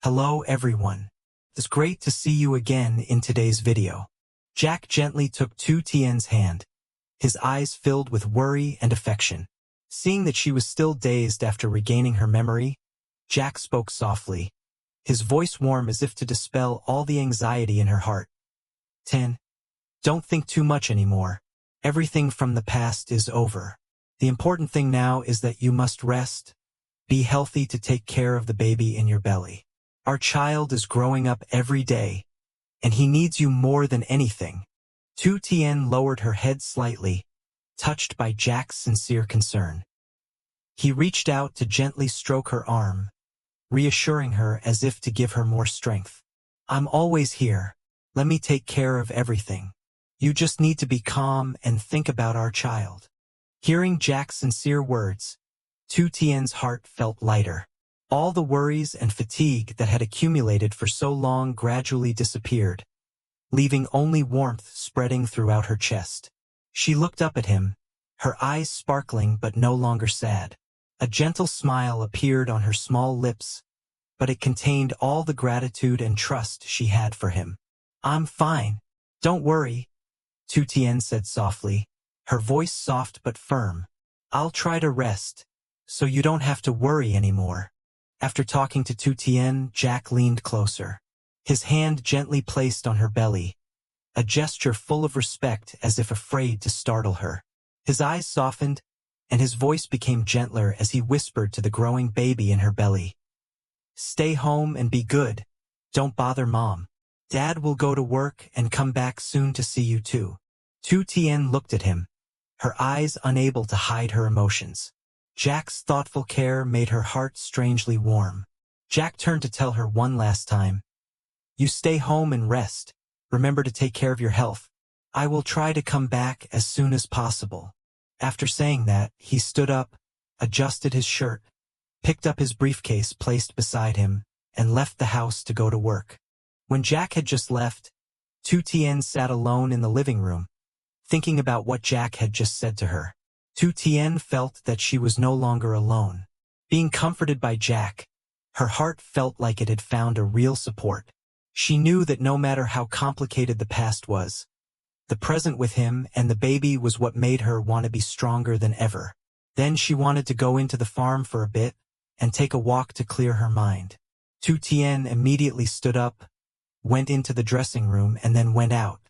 Hello everyone. It's great to see you again in today's video. Jack gently took Tu Tien's hand, his eyes filled with worry and affection. Seeing that she was still dazed after regaining her memory, Jack spoke softly, his voice warm as if to dispel all the anxiety in her heart. Tien, don't think too much anymore. Everything from the past is over. The important thing now is that you must rest, be healthy to take care of the baby in your belly. Our child is growing up every day, and he needs you more than anything. Tu Tien lowered her head slightly, touched by Jack's sincere concern. He reached out to gently stroke her arm, reassuring her as if to give her more strength. I'm always here. Let me take care of everything. You just need to be calm and think about our child. Hearing Jack's sincere words, Tu Tien's heart felt lighter. All the worries and fatigue that had accumulated for so long gradually disappeared, leaving only warmth spreading throughout her chest. She looked up at him, her eyes sparkling but no longer sad. A gentle smile appeared on her small lips, but it contained all the gratitude and trust she had for him. I'm fine. Don't worry, Tu Tien said softly, her voice soft but firm. I'll try to rest, so you don't have to worry anymore. After talking to Tu Tien, Jack leaned closer, his hand gently placed on her belly, a gesture full of respect as if afraid to startle her. His eyes softened, and his voice became gentler as he whispered to the growing baby in her belly. Stay home and be good. Don't bother Mom. Dad will go to work and come back soon to see you too. Tu Tien looked at him, her eyes unable to hide her emotions. Jack's thoughtful care made her heart strangely warm. Jack turned to tell her one last time. You stay home and rest. Remember to take care of your health. I will try to come back as soon as possible. After saying that, he stood up, adjusted his shirt, picked up his briefcase placed beside him, and left the house to go to work. When Jack had just left, Tu Tien sat alone in the living room, thinking about what Jack had just said to her. Tu Tien felt that she was no longer alone. Being comforted by Jack, her heart felt like it had found a real support. She knew that no matter how complicated the past was, the present with him and the baby was what made her want to be stronger than ever. Then she wanted to go into the farm for a bit and take a walk to clear her mind. Tu Tien immediately stood up, went into the dressing room and then went out.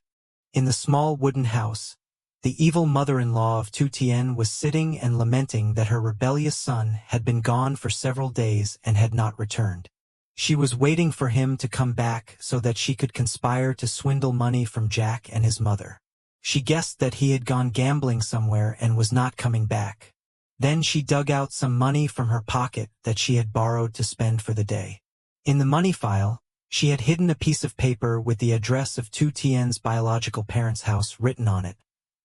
In the small wooden house, the evil mother-in-law of Tu Tien was sitting and lamenting that her rebellious son had been gone for several days and had not returned. She was waiting for him to come back so that she could conspire to swindle money from Jack and his mother. She guessed that he had gone gambling somewhere and was not coming back. Then she dug out some money from her pocket that she had borrowed to spend for the day. In the money file, she had hidden a piece of paper with the address of Tu Tien's biological parents' house written on it,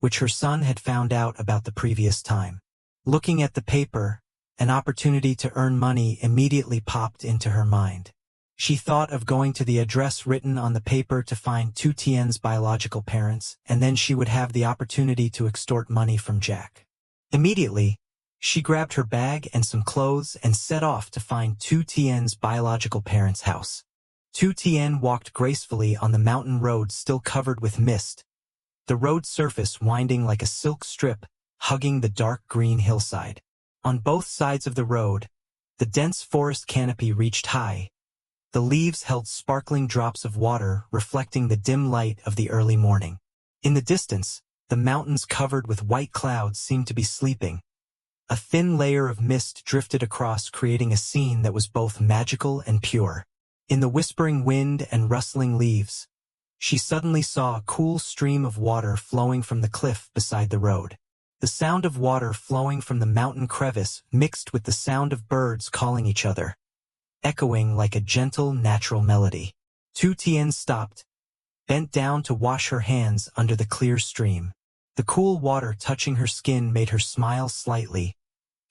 which her son had found out about the previous time. Looking at the paper, an opportunity to earn money immediately popped into her mind. She thought of going to the address written on the paper to find Tu Tien's biological parents, and then she would have the opportunity to extort money from Jack. Immediately, she grabbed her bag and some clothes and set off to find Tu Tien's biological parents' house. Tu Tien walked gracefully on the mountain road still covered with mist, the road surface winding like a silk strip, hugging the dark green hillside. On both sides of the road, the dense forest canopy reached high. The leaves held sparkling drops of water reflecting the dim light of the early morning. In the distance, the mountains covered with white clouds seemed to be sleeping. A thin layer of mist drifted across, creating a scene that was both magical and pure. In the whispering wind and rustling leaves, she suddenly saw a cool stream of water flowing from the cliff beside the road. The sound of water flowing from the mountain crevice mixed with the sound of birds calling each other, echoing like a gentle, natural melody. Tu Tien stopped, bent down to wash her hands under the clear stream. The cool water touching her skin made her smile slightly,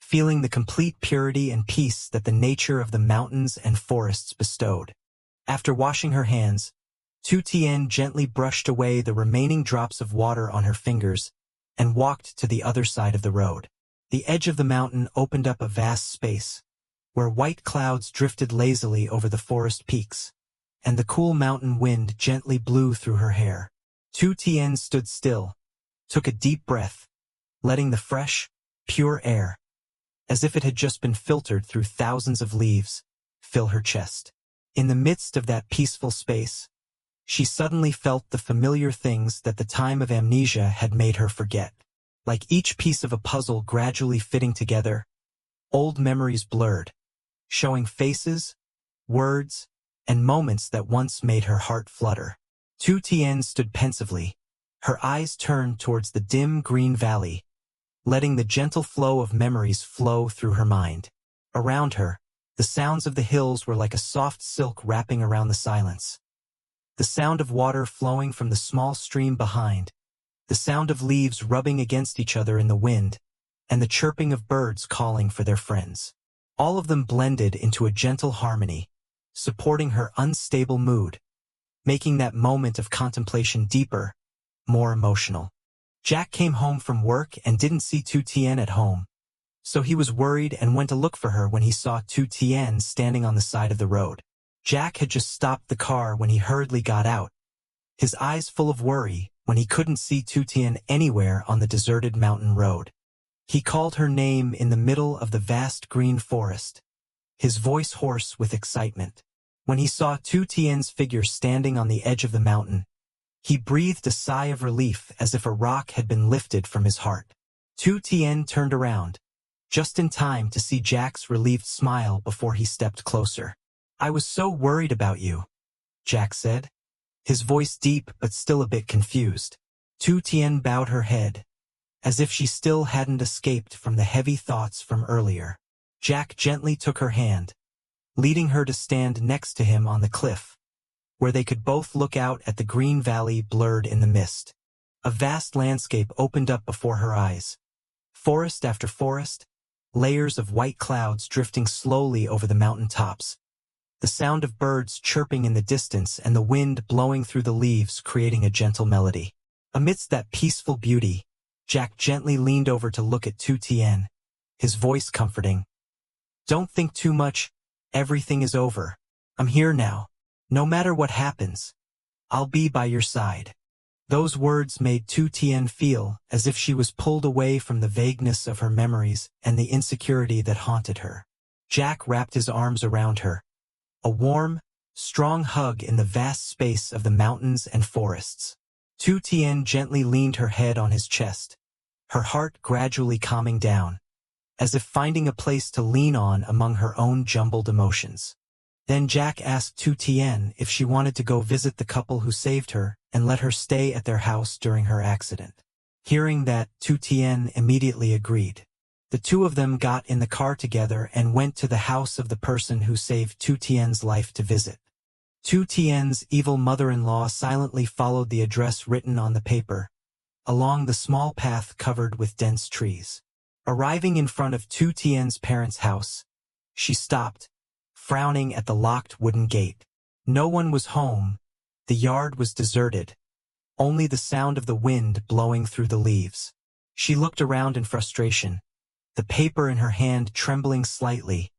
feeling the complete purity and peace that the nature of the mountains and forests bestowed. After washing her hands, Tu Tien gently brushed away the remaining drops of water on her fingers and walked to the other side of the road. The edge of the mountain opened up a vast space, where white clouds drifted lazily over the forest peaks, and the cool mountain wind gently blew through her hair. Tu Tien stood still, took a deep breath, letting the fresh, pure air, as if it had just been filtered through thousands of leaves, fill her chest. In the midst of that peaceful space, she suddenly felt the familiar things that the time of amnesia had made her forget. Like each piece of a puzzle gradually fitting together, old memories blurred, showing faces, words, and moments that once made her heart flutter. Tu Tien stood pensively, her eyes turned towards the dim green valley, letting the gentle flow of memories flow through her mind. Around her, the sounds of the hills were like a soft silk wrapping around the silence. The sound of water flowing from the small stream behind, the sound of leaves rubbing against each other in the wind, and the chirping of birds calling for their friends. All of them blended into a gentle harmony, supporting her unstable mood, making that moment of contemplation deeper, more emotional. Jack came home from work and didn't see Tu Tien at home, so he was worried and went to look for her when he saw Tu Tien standing on the side of the road. Jack had just stopped the car when he hurriedly got out, his eyes full of worry when he couldn't see Tu Tien anywhere on the deserted mountain road. He called her name in the middle of the vast green forest, his voice hoarse with excitement. When he saw Tu Tien's figure standing on the edge of the mountain, he breathed a sigh of relief as if a rock had been lifted from his heart. Tu Tien turned around, just in time to see Jack's relieved smile before he stepped closer. "I was so worried about you," Jack said, his voice deep but still a bit confused. Tu Tien bowed her head, as if she still hadn't escaped from the heavy thoughts from earlier. Jack gently took her hand, leading her to stand next to him on the cliff, where they could both look out at the green valley blurred in the mist. A vast landscape opened up before her eyes. Forest after forest, layers of white clouds drifting slowly over the mountain tops, the sound of birds chirping in the distance and the wind blowing through the leaves creating a gentle melody. Amidst that peaceful beauty, Jack gently leaned over to look at Tu Tien, his voice comforting. "Don't think too much, everything is over. I'm here now. No matter what happens, I'll be by your side." Those words made Tu Tien feel as if she was pulled away from the vagueness of her memories and the insecurity that haunted her. Jack wrapped his arms around her, a warm, strong hug in the vast space of the mountains and forests. Tu Tien gently leaned her head on his chest, her heart gradually calming down, as if finding a place to lean on among her own jumbled emotions. Then Jack asked Tu Tien if she wanted to go visit the couple who saved her and let her stay at their house during her accident. Hearing that, Tu Tien immediately agreed. The two of them got in the car together and went to the house of the person who saved Tu Tien's life to visit. Tu Tien's evil mother-in-law silently followed the address written on the paper, along the small path covered with dense trees. Arriving in front of Tu Tien's parents' house, she stopped, frowning at the locked wooden gate. No one was home, the yard was deserted, only the sound of the wind blowing through the leaves. She looked around in frustration, the paper in her hand trembling slightly,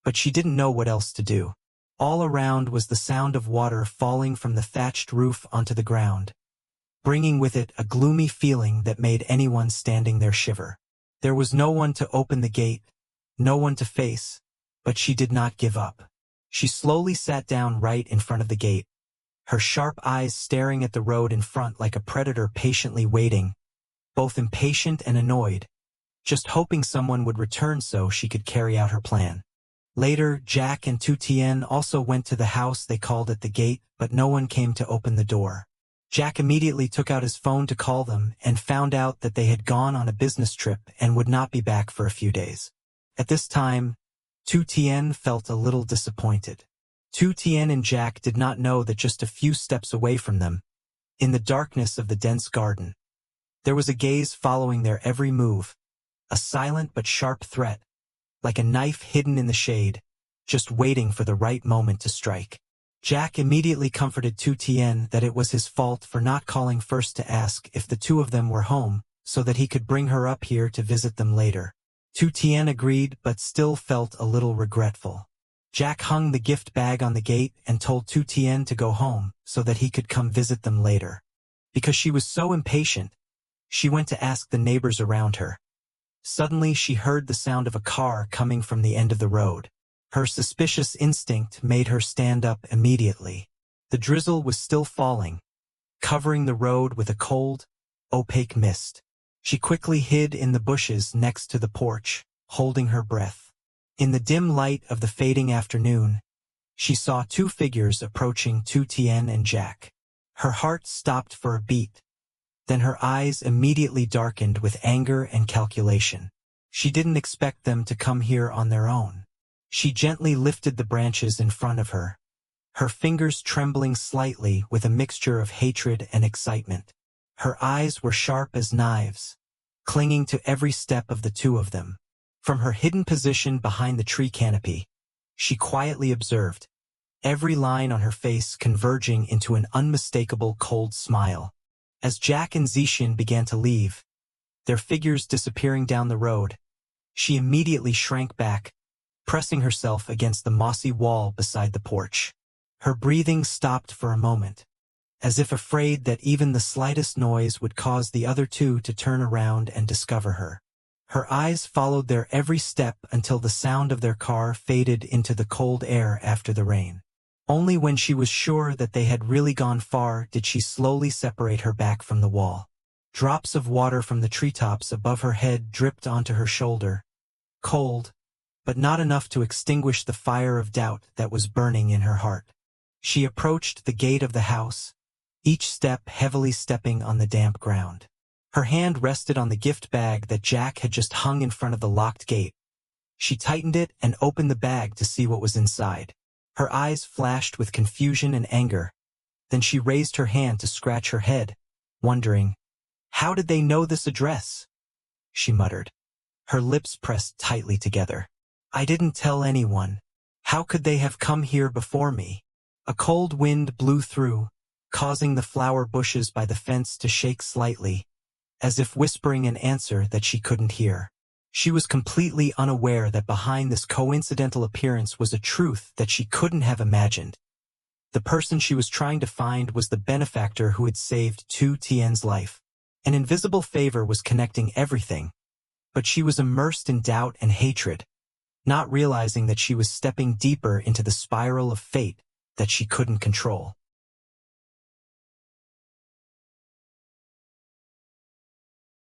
but she didn't know what else to do. All around was the sound of water falling from the thatched roof onto the ground, bringing with it a gloomy feeling that made anyone standing there shiver. There was no one to open the gate, no one to face, but she did not give up. She slowly sat down right in front of the gate, her sharp eyes staring at the road in front like a predator patiently waiting, both impatient and annoyed, just hoping someone would return so she could carry out her plan. Later, Jack and Tu Tien also went to the house they called at the gate, but no one came to open the door. Jack immediately took out his phone to call them and found out that they had gone on a business trip and would not be back for a few days. At this time, Tu Tien felt a little disappointed. Tu Tien and Jack did not know that just a few steps away from them, in the darkness of the dense garden, there was a gaze following their every move, a silent but sharp threat, like a knife hidden in the shade, just waiting for the right moment to strike. Jack immediately comforted Tu Tien that it was his fault for not calling first to ask if the two of them were home, so that he could bring her up here to visit them later. Tu Tien agreed but still felt a little regretful. Jack hung the gift bag on the gate and told Tu Tien to go home so that he could come visit them later. Because she was so impatient, she went to ask the neighbors around her. Suddenly she heard the sound of a car coming from the end of the road. Her suspicious instinct made her stand up immediately. The drizzle was still falling, covering the road with a cold, opaque mist. She quickly hid in the bushes next to the porch, holding her breath. In the dim light of the fading afternoon, she saw two figures approaching Tu Tien and Jack. Her heart stopped for a beat. Then her eyes immediately darkened with anger and calculation. She didn't expect them to come here on their own. She gently lifted the branches in front of her, her fingers trembling slightly with a mixture of hatred and excitement. Her eyes were sharp as knives, clinging to every step of the two of them. From her hidden position behind the tree canopy, she quietly observed, every line on her face converging into an unmistakable cold smile. As Jack and Zetian began to leave, their figures disappearing down the road, she immediately shrank back, pressing herself against the mossy wall beside the porch. Her breathing stopped for a moment, as if afraid that even the slightest noise would cause the other two to turn around and discover her. Her eyes followed their every step until the sound of their car faded into the cold air after the rain. Only when she was sure that they had really gone far did she slowly separate her back from the wall. Drops of water from the treetops above her head dripped onto her shoulder, cold, but not enough to extinguish the fire of doubt that was burning in her heart. She approached the gate of the house, each step heavily stepping on the damp ground. Her hand rested on the gift bag that Jack had just hung in front of the locked gate. She tightened it and opened the bag to see what was inside. Her eyes flashed with confusion and anger. Then she raised her hand to scratch her head, wondering, "How did they know this address?" she muttered. Her lips pressed tightly together. "I didn't tell anyone. How could they have come here before me?" A cold wind blew through, causing the flower bushes by the fence to shake slightly, as if whispering an answer that she couldn't hear. She was completely unaware that behind this coincidental appearance was a truth that she couldn't have imagined. The person she was trying to find was the benefactor who had saved Tu Tien's life. An invisible favor was connecting everything, but she was immersed in doubt and hatred, not realizing that she was stepping deeper into the spiral of fate that she couldn't control.